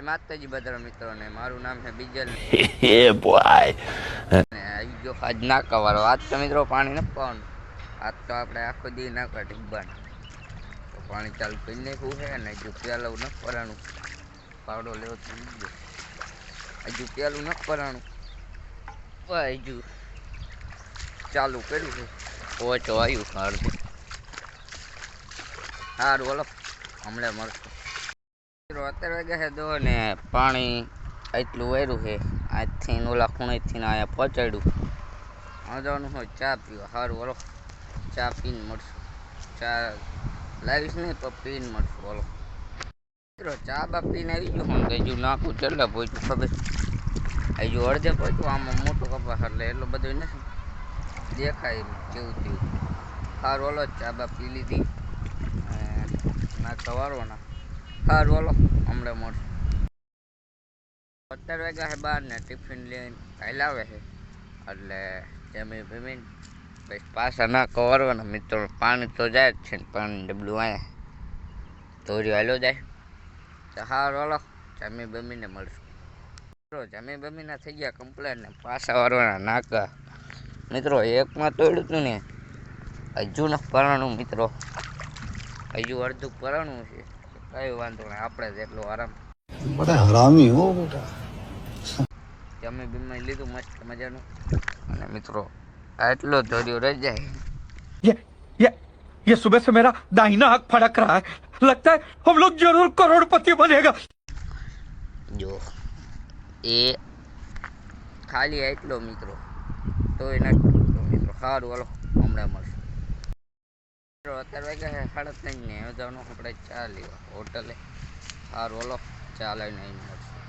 માતાજી બધા મિત્રોને મારું નામ છે બીજલ Yeah, boy. ને આવી ગયો આજ નાકા વાળો. આજ તો મિત્રો પાણી નથી પાવાનું. આજ તો આપણે આખો દી નાકા ટીપવાના. તો પાણી ચાલુ કરી નાખ્યું છે ને હજુ પ્યાલું નથી ભરાણું. પાવડો લેવો તો ગયો હજુ પ્યાલું નથી ભરાણું. હજુ ચાલુ કર્યું છે. ઓછો આવ્યું અડધું. સારું ઓલો હમણાં મળશું. અત્યારે વાગ્યા છે દો ને પાણી એટલું વાર્યું છે. આજથી ઓલા ખૂણેથી અહીંયા પહોંચાડ્યું. આવવાનું હોય ચા પીવા. સારું ઓલો ચા પીને મળશું. ચા લાવીશ નહીં તો પીને મળશું. ઓલો મિત્રો ચા બા પીને આવી ગયો હું તો હજુ નાખું ચડલા પહોંચ્યું ખબર હજુ અડધે પહોંચ્યું. આમાં મોટું કપાસ એટલે એટલું બધું નથી દેખાય કેવું થયું. સારું ઓલો ચા બા પી લીધી નાખવા વાળવાના. સારું ઓલો હમણાં મળશું. અત્યારે વાગ્યા છે બહાર ને ટિફિન લઈને કાલે આવે છે એટલે જમી ભમીને પછી પાછા ના કવરવાના મિત્રો. પાણી તો જાય જ છે ને પાણી ડબલું અહીંયા ધોર્યું હાલો જાય તો સારું ઓલો જમી બમીને મળશું. મિત્રો જમી બમીના થઈ ગયા કમ્પ્લેટ ને પાછા વારવાના નાકા. મિત્રો એકમાં તોડ્યું હતું ને હજુ ન પરાણું મિત્રો. હજુ અડધું પરાણું છે. કઈ વાંધો નહીં આપણે જ એટલો આરામ. बड़ा हरामी हो बेटा. જમી બીમી લીધું મસ્ત મજાનું અને મિત્રો આટલો ધોર્યો રહી જાય. ये ये ये सुबह से मेरा दाहिना आंख फड़क रहा है। लगता है हम लोग जरूर करोड़पति बनेगा। જો એ ખાલી એટલો મિત્રો તો એના મિત્રો. સારું હાલો હમણાં મળશું. મિત્રો અત્યારે વાગ્યા છે 3:30 ને જવાનું આપણે ચા લેવા હોટલે. સારું હાલો ચા લઈને આવીને મળશું.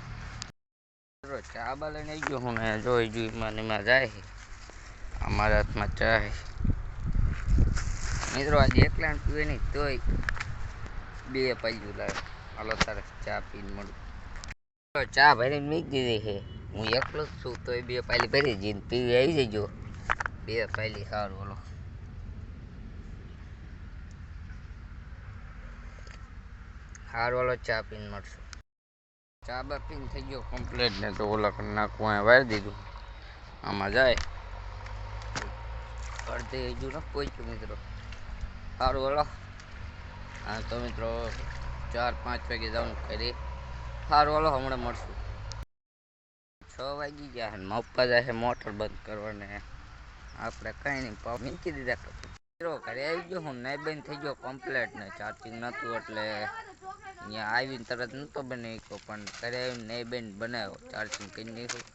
મિત્રો ચા બા લઈને આવી ગયો હું ને જોઈ જોઈમાં એમાં જાય છે. અમારા હાથમાં ચા છે મિત્રો. આજે એકલા પીવે નહીં તોય બે પાયું લાવે. હાલો તારે ચા પીને મળું. ચા ભરીને મૂકી દીધી છે. હું એકલો જ છું તોય બે પાયલી ભરી જઈને પીવી આવી જજો. બે પાયલી સારું ઓલો સારું ઓલો ચા પીને મળશું. ચા બા પીને થઈ ગયો કમ્પ્લેટ ને તો ઓલા નાખું અહીંયા વારી દીધું. આમાં જાય અડધે હજુ ન પહોંચ્યું મિત્રો. સારું ઓલો હા તો મિત્રો 4-5 વાગે જવાનું કરી. સારું ઓલો હમણાં મળશું. 6 વાગી ગયા છે મપ્પા જાય છે મોટર બંધ કરવાને. આપણે કંઈ નહીં પાવ મૂકી દીધા. મિત્રો ઘરે આવી ગયો હું નહીં બંધ થઈ ગયો કમ્પ્લેટ ને ચાર્જિંગ નહોતું એટલે અહીંયા આવીને તરત નહોતો બની શક્યો પણ ઘરે આવીને નહીં બંધ બનાવ્યો ચાર્જિંગ કરી નાખ્યું.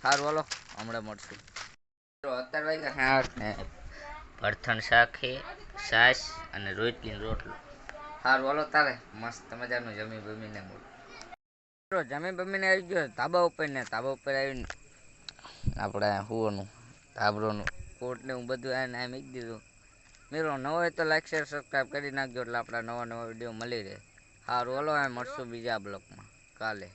સારું હાલો હમણાં મળશું. મિત્રો અત્યારે વાગ્યા 8 ને ભરથણ શાક છે છાશ અને રોટલી રોટલો. સારું હાલો તારે મસ્ત મજાનું જમી બમીને મળું. મિત્રો જમી બમીને આવી ગયો ધાબા ઉપર ને ધાબા ઉપર આવીને આપણે હુવાનું ધાબરોનું કોટ ને હું બધું આને આ મૂકી દીધું. મિત્રો નવો હોય તો લાઈક શેર સબસ્ક્રાઈબ કરી નાખજો એટલે આપણા નવા વિડીયો મળી રહે. સારું હાલો મળશું બીજા બ્લોગમાં કાલે.